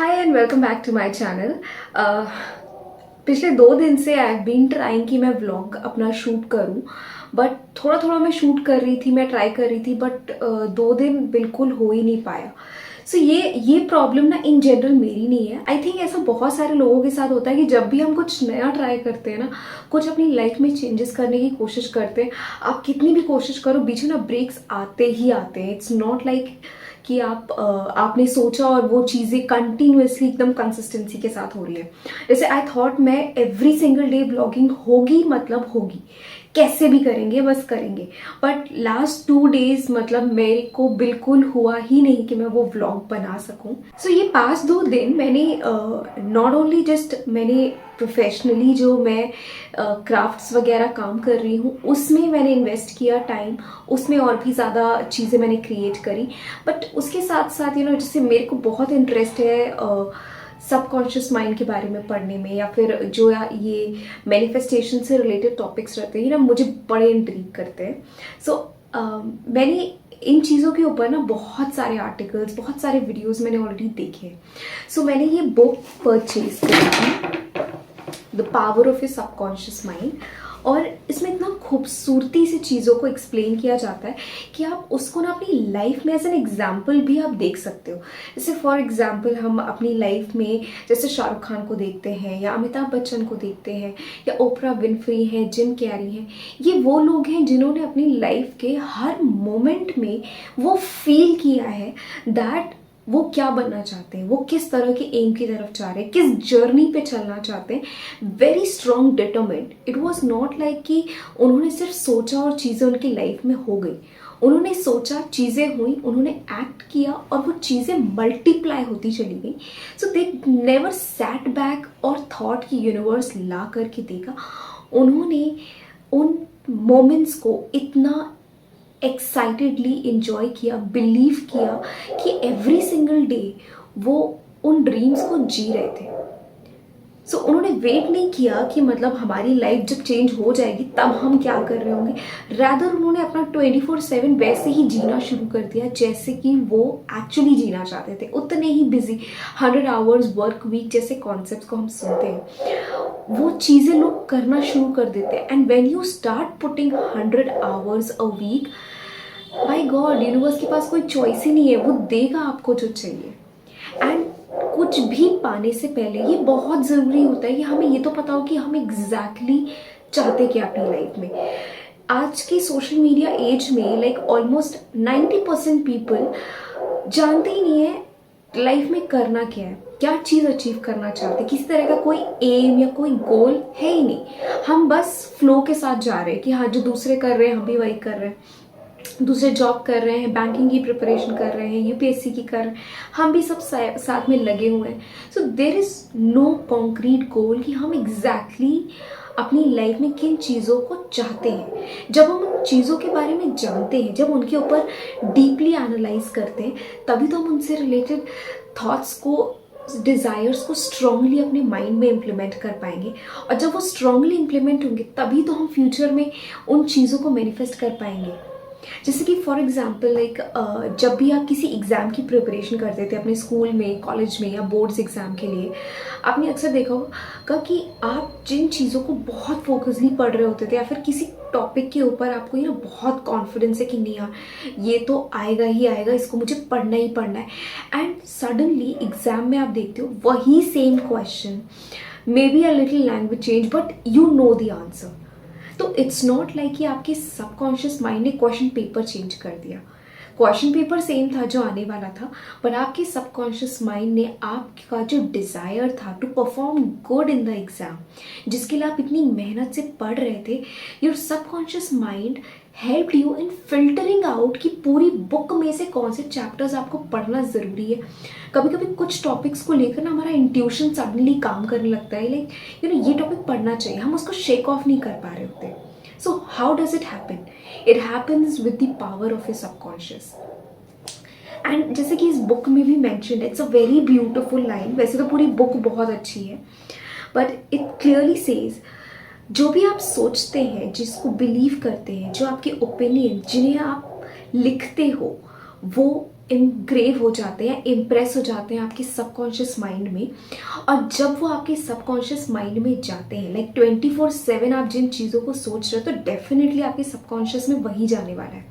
Hi and welcome back to my channel. पिछले 2 दिन से आई हैव बीन ट्राइंग कि मैं व्लॉग अपना शूट करूं, बट थोड़ा थोड़ा मैं शूट कर रही थी, मैं ट्राई कर रही थी, बट 2 दिन बिल्कुल हो ही नहीं पाया। सो ये प्रॉब्लम ना इन जनरल मेरी नहीं है। आई थिंक ऐसा बहुत सारे लोगों के साथ होता है कि जब भी हम कुछ नया ट्राई करते हैं ना, कुछ अपनी लाइफ में चेंजेस करने की कोशिश करते हैं, आप कितनी भी कोशिश करो बीच में ना ब्रेक्स आते ही आते हैं। इट्स नॉट लाइक कि आपने सोचा और वो चीज़ें कंटिन्यूअसली एकदम कंसिस्टेंसी के साथ हो रही है। जैसे आई थॉट मैं एवरी सिंगल डे ब्लॉगिंग होगी, मतलब होगी, कैसे भी करेंगे बस करेंगे, बट लास्ट 2 डेज मतलब मेरे को बिल्कुल हुआ ही नहीं कि मैं वो व्लॉग बना सकूं। सो ये पास 2 दिन मैंने नॉट ओनली जस्ट मैंने प्रोफेशनली जो मैं क्राफ्ट्स वगैरह काम कर रही हूँ उसमें मैंने इन्वेस्ट किया टाइम, उसमें और भी ज़्यादा चीज़ें मैंने क्रिएट करी, बट उसके साथ साथ जैसे मेरे को बहुत इंटरेस्ट है सबकॉन्शियस माइंड के बारे में पढ़ने में, या फिर जो ये मैनिफेस्टेशन से रिलेटेड टॉपिक्स रहते हैं ना, मुझे बड़े इंट्रीग करते हैं। सो मैंने इन चीज़ों के ऊपर ना बहुत सारे आर्टिकल्स, बहुत सारे वीडियोस मैंने ऑलरेडी देखे हैं। सो मैंने ये बुक परचेज करी थी, the power of A subconscious mind, और इसमें इतना खूबसूरती से चीज़ों को एक्सप्लेन किया जाता है कि आप उसको ना अपनी लाइफ में एज एन एग्जाम्पल भी आप देख सकते हो। जैसे फॉर एग्जाम्पल हम अपनी लाइफ में जैसे शाहरुख खान को देखते हैं, या अमिताभ बच्चन को देखते हैं, या ओपरा विनफ्री हैं, जिम कैरी हैं। ये वो लोग हैं जिन्होंने अपनी लाइफ के हर मोमेंट में वो फील किया है दैट वो क्या बनना चाहते हैं, वो किस तरह के एम की तरफ जा रहे हैं, किस जर्नी पे चलना चाहते हैं। Very strong determined. It was not like कि उन्होंने सिर्फ सोचा और चीज़ें उनकी लाइफ में हो गई। उन्होंने सोचा, चीज़ें हुई, उन्होंने एक्ट किया और वो चीज़ें मल्टीप्लाई होती चली गई। सो दे नेवर सैट बैक और थॉट कि यूनिवर्स ला करके देगा। उन्होंने उन मोमेंट्स को इतना एक्साइटेडली इंजॉय किया, बिलीव किया कि एवरी सिंगल डे वो उन ड्रीम्स को जी रहे थे। सो उन्होंने वेट नहीं किया कि मतलब हमारी लाइफ जब चेंज हो जाएगी तब हम क्या कर रहे होंगे। रैदर उन्होंने अपना 24/7 वैसे ही जीना शुरू कर दिया जैसे कि वो एक्चुअली जीना चाहते थे। उतने ही बिजी 100 आवर्स वर्क वीक जैसे कॉन्सेप्ट को हम सुनते हैं, वो चीज़ें लोग करना शुरू कर देते हैं। And when you start putting 100 hours a week, by god universe के पास कोई चॉइस ही नहीं है, वो देगा आपको जो चाहिए। एंड कुछ भी पाने से पहले ये बहुत ज़रूरी होता है कि हमें ये तो पता हो कि हम एग्जैक्टली चाहते क्या अपनी लाइफ में। आज की सोशल मीडिया एज में लाइक ऑलमोस्ट 90% पीपल जानते ही नहीं है लाइफ में करना क्या है, क्या चीज़ अचीव करना चाहते हैं। किसी तरह का कोई एम या कोई गोल है ही नहीं। हम बस फ्लो के साथ जा रहे हैं कि हाँ, जो दूसरे कर रहे हैं हम भी वही कर रहे हैं। दूसरे जॉब कर रहे हैं, बैंकिंग की प्रिपरेशन कर रहे हैं, यूपीएससी की कर रहे हैं, हम भी सब साथ में लगे हुए हैं। सो देर इज़ नो कॉन्क्रीट गोल कि हम एग्जैक्टली अपनी लाइफ में किन चीज़ों को चाहते हैं। जब हम उन चीज़ों के बारे में जानते हैं, जब उनके ऊपर डीपली एनालाइज करते हैं, तभी तो हम उनसे रिलेटेड थॉट्स को, डिज़ायर्स को स्ट्रांगली अपने माइंड में इम्प्लीमेंट कर पाएंगे। और जब वो स्ट्रांगली इम्प्लीमेंट होंगे तभी तो हम फ्यूचर में उन चीज़ों को मैनिफेस्ट कर पाएंगे। जैसे कि फॉर एग्जाम्पल लाइक जब भी आप किसी एग्ज़ाम की प्रिपरेशन करते थे अपने स्कूल में, कॉलेज में, या बोर्ड्स एग्ज़ाम के लिए, आपने अक्सर देखा होगा कि आप जिन चीज़ों को बहुत फोकसली पढ़ रहे होते थे, या फिर किसी टॉपिक के ऊपर आपको बहुत कॉन्फिडेंस है कि नहीं यार ये तो आएगा ही आएगा, इसको मुझे पढ़ना ही पढ़ना है। एंड सडनली एग्ज़ाम में आप देखते हो वही same question, may be a little language change, but you know the answer. तो इट्स नॉट लाइक कि आपके सबकॉन्शियस माइंड ने क्वेश्चन पेपर चेंज कर दिया। क्वेश्चन पेपर सेम था जो आने वाला था, पर आपके सबकॉन्शियस माइंड ने आपका जो डिज़ायर था to perform good in the exam, जिसके लिए आप इतनी मेहनत से पढ़ रहे थे, your subconscious mind help you in filtering out कि पूरी बुक में से कौन से चैप्टर्स आपको पढ़ना ज़रूरी है। कभी कभी कुछ टॉपिक्स को लेकर ना हमारा इंट्यूशन सडनली काम करने लगता है, लाइक ये टॉपिक पढ़ना चाहिए, हम उसको शेक ऑफ नहीं कर पा रहे होते। So how does it happen? It happens with the power of A subconscious. And जैसे कि इस बुक में भी mention, it's a very beautiful line. वैसे तो पूरी बुक बहुत अच्छी है, बट इट क्लियरली सेज, जो भी आप सोचते हैं, जिसको बिलीव करते हैं, जो आपके ओपिनियन, जिन्हें आप लिखते हो, वो इनग्रेव हो जाते हैं, इम्प्रेस हो जाते हैं आपके सबकॉन्शियस माइंड में। और जब वो आपके सबकॉन्शियस माइंड में जाते हैं, लाइक 24/7 आप जिन चीज़ों को सोच रहे हो, तो डेफिनेटली आपके सबकॉन्शियस में वही जाने वाला है।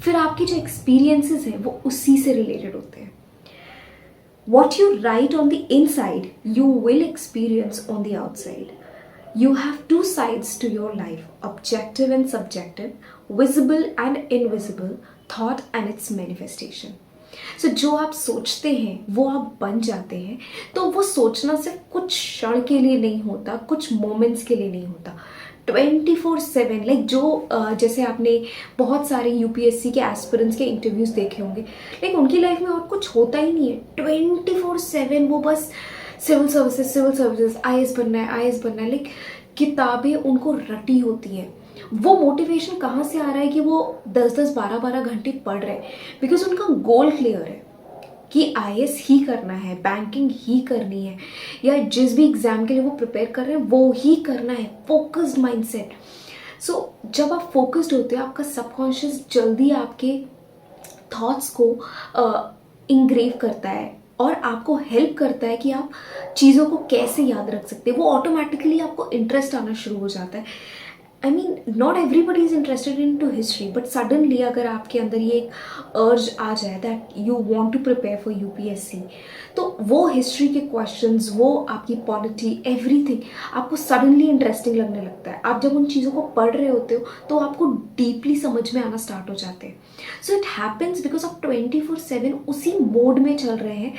फिर आपके जो एक्सपीरियंसेस हैं वो उसी से रिलेटेड होते हैं। What you write on the inside, you will experience on the outside. You have two sides to your life, objective and subjective, visible and invisible, thought and its manifestation. So जो आप सोचते हैं वो आप बन जाते हैं। तो वो सोचना सिर्फ कुछ क्षण के लिए नहीं होता, कुछ मोमेंट्स के लिए नहीं होता। 24/7, लाइक जो जैसे आपने बहुत सारे यूपीएससी के एस्पिरेंट्स के इंटरव्यूज देखे होंगे, लाइक उनकी लाइफ में और कुछ होता ही नहीं है। 24/7 वो बस सिविल सर्विसेज आईएएस बनना है, आईएएस बनना है, लाइक किताबें उनको रटी होती हैं। वो मोटिवेशन कहाँ से आ रहा है कि वो 10-10, 12-12 घंटे पढ़ रहे हैं? बिकॉज उनका गोल क्लियर है कि आईएएस ही करना है, बैंकिंग ही करनी है, या जिस भी एग्जाम के लिए वो प्रिपेयर कर रहे हैं वो ही करना है। Focused mindset. सो जब आप फोकस्ड होते हो, आपका सबकॉन्शियस जल्दी आपके थॉट्स को इंग्रेव करता है और आपको हेल्प करता है कि आप चीज़ों को कैसे याद रख सकते हैं। वो ऑटोमेटिकली आपको इंटरेस्ट आना शुरू हो जाता है। I mean not everybody is interested in to history, but suddenly अगर आपके अंदर ये एक अर्ज आ जाए that you want to prepare for UPSC, तो वो हिस्ट्री के क्वेश्चंस, वो आपकी पॉलिटी, एवरीथिंग आपको सडनली इंटरेस्टिंग लगने लगता है। आप जब उन चीज़ों को पढ़ रहे होते हो तो आपको डीपली समझ में आना स्टार्ट हो जाते हैं। सो इट हैपन्स बिकॉज आप 24/7 उसी मोड में चल रहे हैं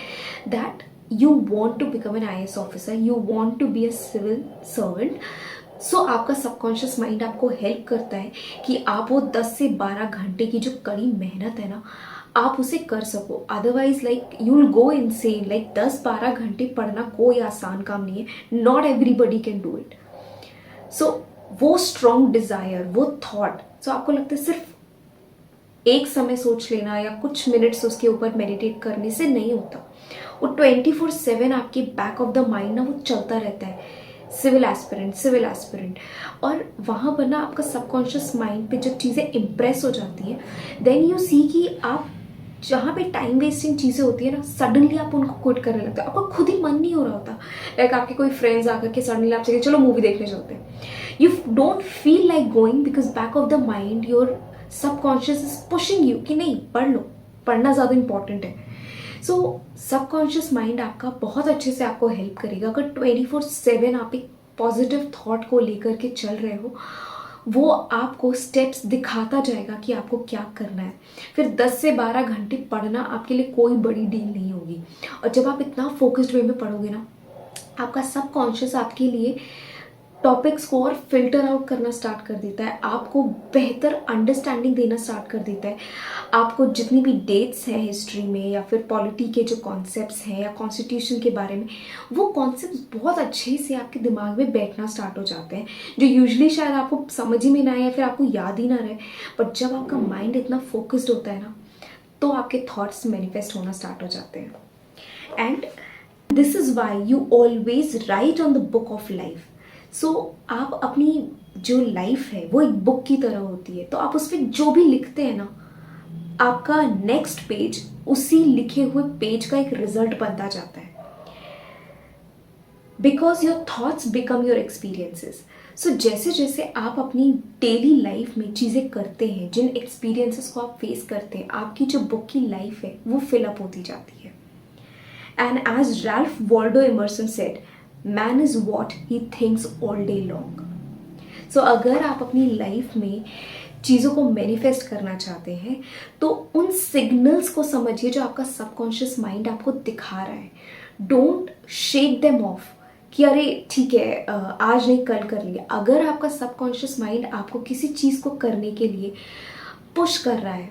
that you want to become an IAS officer, you want to be a civil servant. So आपका सबकॉन्शियस माइंड आपको हेल्प करता है कि आप वो 10 से 12 घंटे की जो कड़ी मेहनत है ना, आप उसे कर सको। Otherwise like you will go insane. Like 10-12 घंटे पढ़ना कोई आसान काम नहीं है। Not everybody can do it. So वो स्ट्रॉन्ग डिजायर, वो थॉट, सो आपको लगता है सिर्फ एक समय सोच लेना या कुछ मिनट्स उसके ऊपर मेडिटेट करने से नहीं होता। वो 24/7 आपके बैक ऑफ द माइंड ना वो चलता रहता है। सिविल एस्पिरेंट, और वहाँ पर ना आपका सबकॉन्शियस माइंड पे जब चीज़ें इम्प्रेस हो जाती हैं, देन यू सी कि आप जहाँ पे टाइम वेस्टिंग चीज़ें होती है ना, सडनली आप उनको क्विट करने लगते हो। आपका खुद ही मन नहीं हो रहा होता। लाइक आपके कोई फ्रेंड्स आकर के सडनली आपसे कहे चलो मूवी देखने चलते हैं, you don't feel like going because back of the mind your subconscious is pushing you कि नहीं, पढ़ लो, पढ़ना ज़्यादा इंपॉर्टेंट है। सो सबकॉन्शियस माइंड आपका बहुत अच्छे से आपको हेल्प करेगा। अगर 24/7 आप एक पॉजिटिव थॉट को लेकर के चल रहे हो, वो आपको स्टेप्स दिखाता जाएगा कि आपको क्या करना है। फिर 10 से 12 घंटे पढ़ना आपके लिए कोई बड़ी डील नहीं होगी। और जब आप इतना फोकस्ड वे में पढ़ोगे ना, आपका सबकॉन्शियस आपके लिए टॉपिक्स को और फिल्टर आउट करना स्टार्ट कर देता है, आपको बेहतर अंडरस्टैंडिंग देना स्टार्ट कर देता है। आपको जितनी भी डेट्स हैं हिस्ट्री में या फिर पॉलिटी के जो कॉन्सेप्ट्स हैं या कॉन्स्टिट्यूशन के बारे में, वो कॉन्सेप्ट्स बहुत अच्छे से आपके दिमाग में बैठना स्टार्ट हो जाते हैं, जो यूजुअली शायद आपको समझ ही में ना आए या फिर आपको याद ही ना रहे। बट जब आपका माइंड इतना फोकस्ड होता है ना, तो आपके थॉट्स मैनिफेस्ट होना स्टार्ट हो जाते हैं। And this is why you always write on the book of life. So आप अपनी जो लाइफ है वो एक बुक की तरह होती है, तो आप उस पर जो भी लिखते हैं ना, आपका नेक्स्ट पेज उसी लिखे हुए पेज का एक रिजल्ट बनता जाता है। Because your thoughts become your experiences. So जैसे जैसे आप अपनी डेली लाइफ में चीज़ें करते हैं, जिन एक्सपीरियंसेस को आप फेस करते हैं, आपकी जो बुक की लाइफ है वो फिलअप होती जाती है। And as Ralph Waldo Emerson said, man is what he thinks all day long. So अगर आप अपनी लाइफ में चीज़ों को मैनिफेस्ट करना चाहते हैं, तो उन सिग्नल्स को समझिए जो आपका सबकॉन्शियस माइंड आपको दिखा रहा है। डोंट शेक देम ऑफ कि अरे ठीक है आज नहीं कल कर लिया। अगर आपका सबकॉन्शियस माइंड आपको किसी चीज़ को करने के लिए पुश कर रहा है,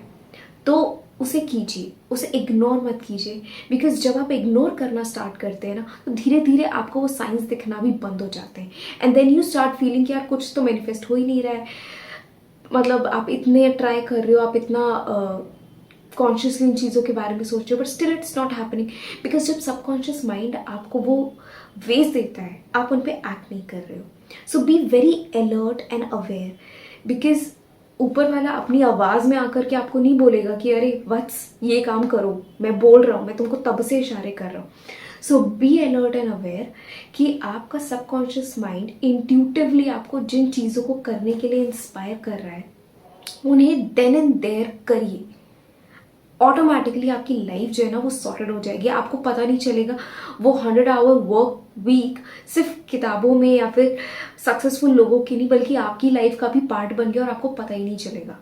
तो उसे कीजिए, उसे इग्नोर मत कीजिए। बिकॉज जब आप इग्नोर करना स्टार्ट करते हैं ना, तो धीरे धीरे आपको वो साइंस दिखना भी बंद हो जाते हैं। And then you start feeling कि यार कुछ तो मैनिफेस्ट हो ही नहीं रहा है। मतलब आप इतने ट्राई कर रहे हो, आप इतना कॉन्शियसली इन चीज़ों के बारे में सोच रहे हो, but still it's not happening. Because जब सबकॉन्शियस माइंड आपको वो वेज देता है, आप उन पर एक्ट नहीं कर रहे हो। So be very alert and aware, because ऊपर वाला अपनी आवाज़ में आकर के आपको नहीं बोलेगा कि अरे वत्स ये काम करो, मैं बोल रहा हूँ, मैं तुमको तब से इशारे कर रहा हूँ. सो बी अलर्ट एंड अवेयर कि आपका सबकॉन्शियस माइंड इंट्यूटिवली आपको जिन चीज़ों को करने के लिए इंस्पायर कर रहा है उन्हें देन एंड देयर करिए. ऑटोमेटिकली आपकी लाइफ जो है ना वो सॉर्टेड हो जाएगी. आपको पता नहीं चलेगा वो 100 आवर वर्क वीक सिर्फ किताबों में या फिर सक्सेसफुल लोगों की नहीं बल्कि आपकी लाइफ का भी पार्ट बन गया और आपको पता ही नहीं चलेगा.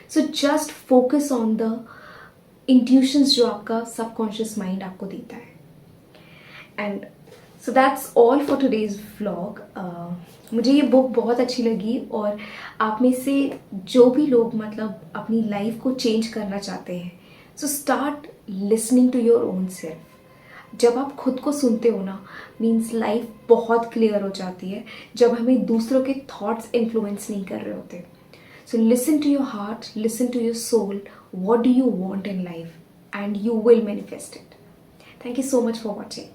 So just focus on the intuitions जो आपका सबकॉन्शियस माइंड आपको देता है. And so that's all for today's vlog. मुझे ये बुक बहुत अच्छी लगी और आप में से जो भी लोग मतलब अपनी लाइफ को चेंज करना चाहते हैं so start listening to your own self. जब आप खुद को सुनते हो ना मीन्स लाइफ बहुत क्लियर हो जाती है जब हमें दूसरों के थॉट्स इन्फ्लुएंस नहीं कर रहे होते. So listen to your heart, listen to your soul, what do you want in life and you will manifest it. Thank you so much for watching.